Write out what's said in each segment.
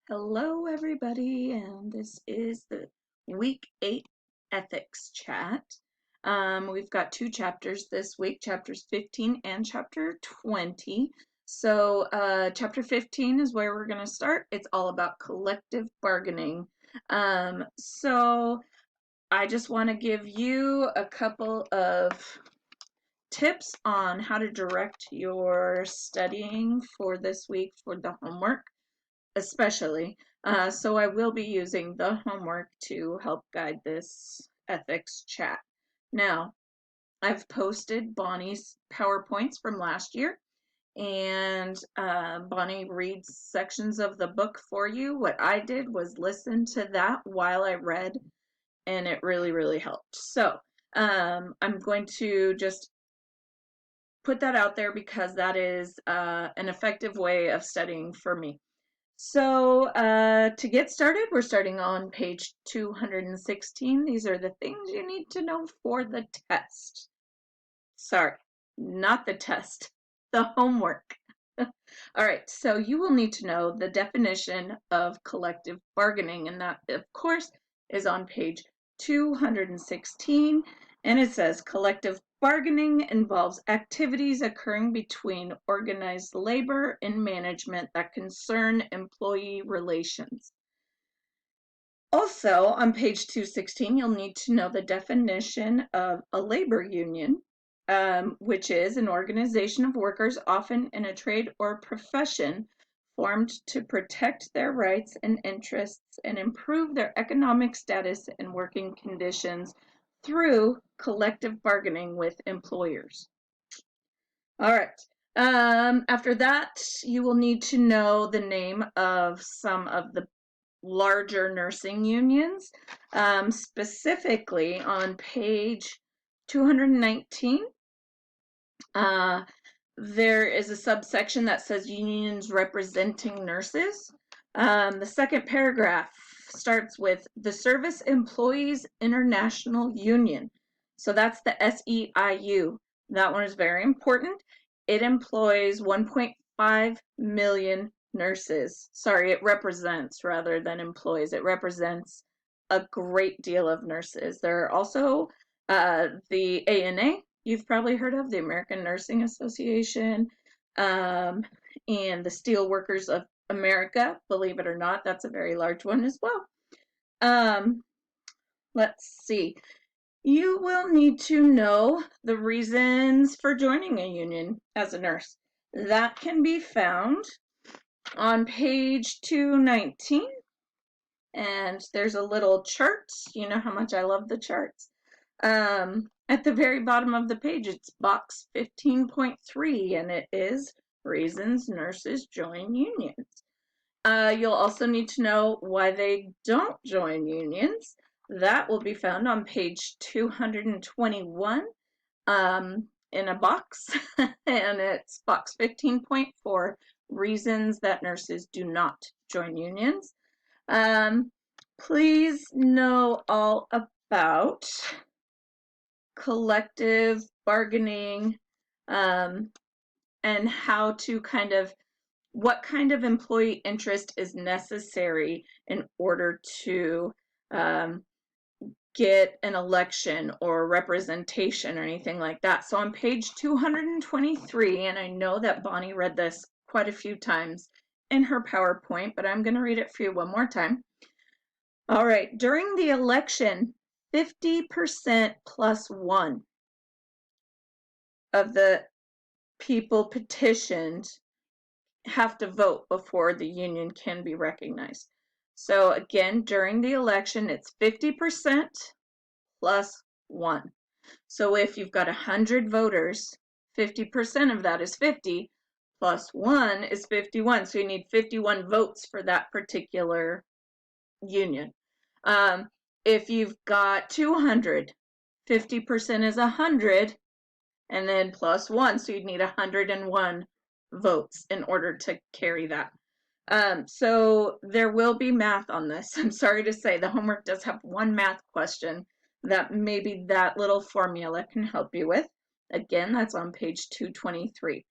Hello, everybody, and this is the week 8 ethics chat. We've got two chapters this week, chapters 15 and chapter 20. So, chapter 15 is where we're going to start. It's all about collective bargaining. So, I just want to give you a couple of tips on how to direct your studying for this week for the homework especially. So I will be using the homework to help guide this ethics chat. Now, I've posted Bonnie's PowerPoints from last year, and Bonnie reads sections of the book for you. What I did was listen to that while I read, and it really, really helped. So I'm going to just put that out there because that is an effective way of studying for me. So to get started, we're starting on page 216. These are the things you need to know for the test. Sorry, not the test, the homework. All right, so you will need to know the definition of collective bargaining, and that, of course, is on page 216, and it says collective bargaining involves activities occurring between organized labor and management that concern employee relations. Also, on page 216, you'll need to know the definition of a labor union, which is an organization of workers, often in a trade or profession, formed to protect their rights and interests and improve their economic status and working conditions through collective bargaining with employers. All right. After that, you will need to know the name of some of the larger nursing unions. Specifically on page 219, there is a subsection that says unions representing nurses. The second paragraph starts with the Service Employees International Union. So that's the SEIU. That one is very important. It employs 1.5 million nurses. Sorry, it represents rather than employs. It represents a great deal of nurses. There are also the ANA, you've probably heard of, the American Nursing Association, and the Steel Workers of America. Believe it or not, that's a very large one as well. Let's see. You will need to know the reasons for joining a union as a nurse. That can be found on page 219. And there's a little chart. You know how much I love the charts. At the very bottom of the page, it's box 15.3, and it is reasons nurses join unions. You'll also need to know why they don't join unions. That will be found on page 221 in a box, and it's box 15.4, reasons that nurses do not join unions. Please know all about collective bargaining, and how to what kind of employee interest is necessary in order to get an election or representation or anything like that. So on page 223, and I know that Bonnie read this quite a few times in her PowerPoint, but I'm going to read it for you one more time. All right, during the election, 50% plus one of the people petitioned have to vote before the union can be recognized. So again, during the election, it's 50% plus one. So if you've got 100 voters, 50% of that is 50, plus one is 51. So you need 51 votes for that particular union. If you've got 200, 50% is 100, and then plus one, so you'd need 101 votes in order to carry that. So there will be math on this. I'm sorry to say the homework does have one math question that maybe that little formula can help you with. Again, that's on page 223.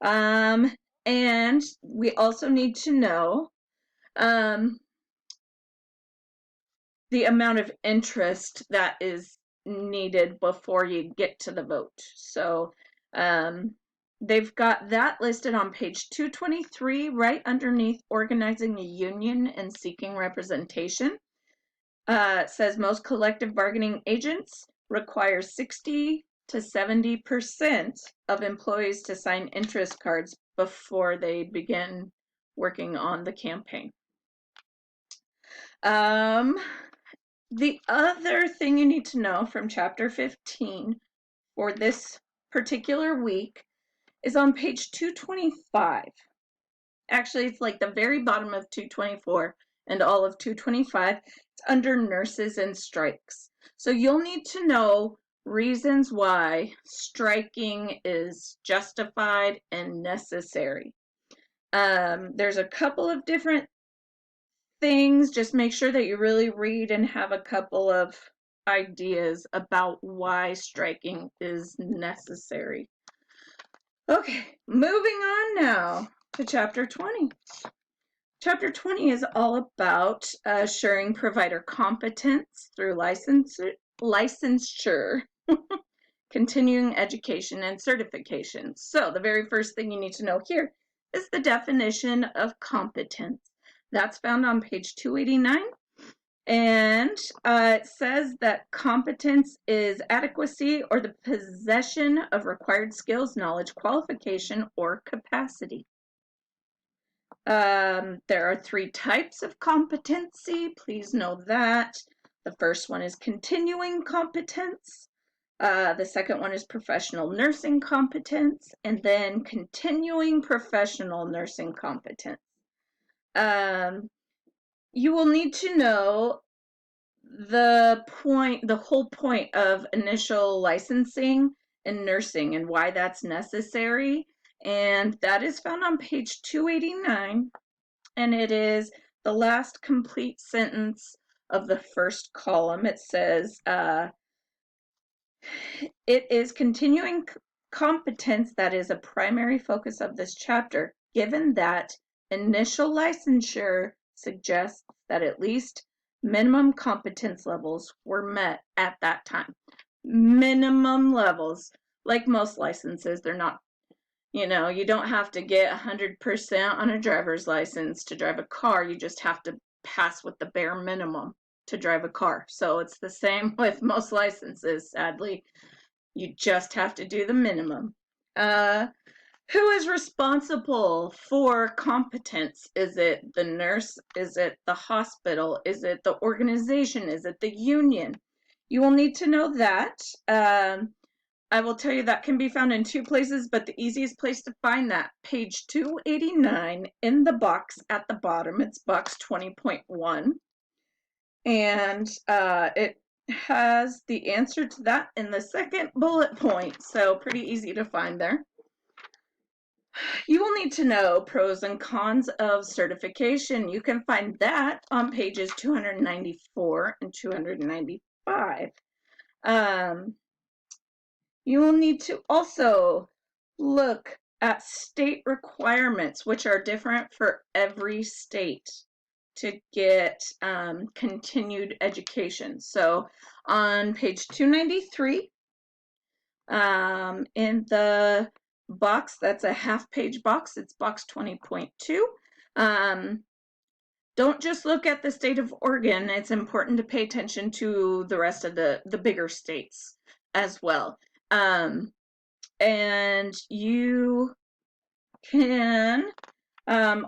And we also need to know the amount of interest that is needed before you get to the vote. So they've got that listed on page 223, right underneath organizing a union and seeking representation. It says most collective bargaining agents require 60 to 70% of employees to sign interest cards before they begin working on the campaign. The other thing you need to know from chapter 15 for this particular week is on page 225. Actually, it's like the very bottom of 224 and all of 225. It's under nurses and strikes. So you'll need to know reasons why striking is justified and necessary. There's a couple of different things. Just make sure that you really read and have a couple of ideas about why striking is necessary. Okay, moving on now to chapter 20. Chapter 20 is all about assuring provider competence through licensure, continuing education, and certification. So the very first thing you need to know here is the definition of competence. That's found on page 289. And it says that competence is adequacy or the possession of required skills, knowledge, qualification, or capacity. There are 3 types of competency. Please know that. The first one is continuing competence. The second one is professional nursing competence, and then continuing professional nursing competence. You will need to know the whole point of initial licensing in nursing and why that's necessary. And that is found on page 289. And it is the last complete sentence of the first column. It says, it is continuing competence that is a primary focus of this chapter, given that initial licensure suggests that at least minimum competence levels were met at that time. Minimum levels, like most licenses, they're not, you don't have to get 100% on a driver's license to drive a car. You just have to pass with the bare minimum to drive a car. So it's the same with most licenses, sadly. You just have to do the minimum. Who is responsible for competence? Is it the nurse? Is it the hospital? Is it the organization? Is it the union? You will need to know that. I will tell you that can be found in 2 places, but the easiest place to find that, page 289 in the box at the bottom. It's box 20.1. And it has the answer to that in the second bullet point, so pretty easy to find there. You will need to know pros and cons of certification. You can find that on pages 294 and 295. You will need to also look at state requirements, which are different for every state to get continued education. So on page 293, in the box, that's a half-page box, it's box 20.2. Don't just look at the state of Oregon. It's important to pay attention to the rest of the bigger states as well. And you can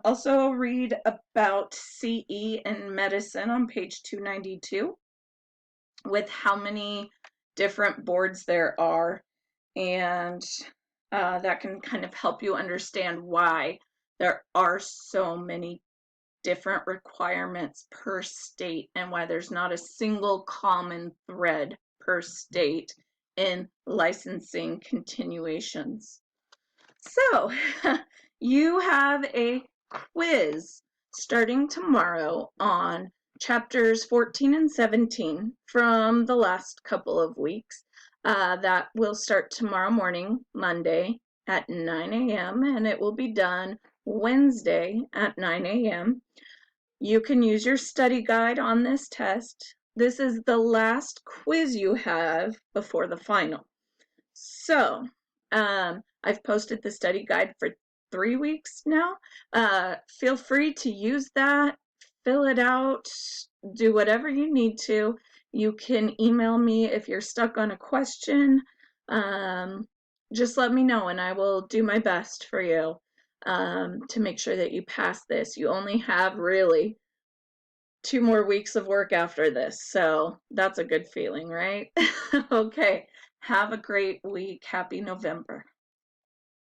also read about CE and medicine on page 292 with how many different boards there are, and that can kind of help you understand why there are so many different requirements per state and why there's not a single common thread per state in licensing continuations. So you have a quiz starting tomorrow on chapters 14 and 17 from the last couple of weeks. That will start tomorrow morning, Monday at 9 a.m. and it will be done Wednesday at 9 a.m. You can use your study guide on this test. This is the last quiz you have before the final. So, I've posted the study guide for 3 weeks now. Feel free to use that, fill it out, do whatever you need to. You can email me if you're stuck on a question. Just let me know and I will do my best for you to make sure that you pass this. You only have really 2 more weeks of work after this, so that's a good feeling, right? Okay, have a great week. Happy November.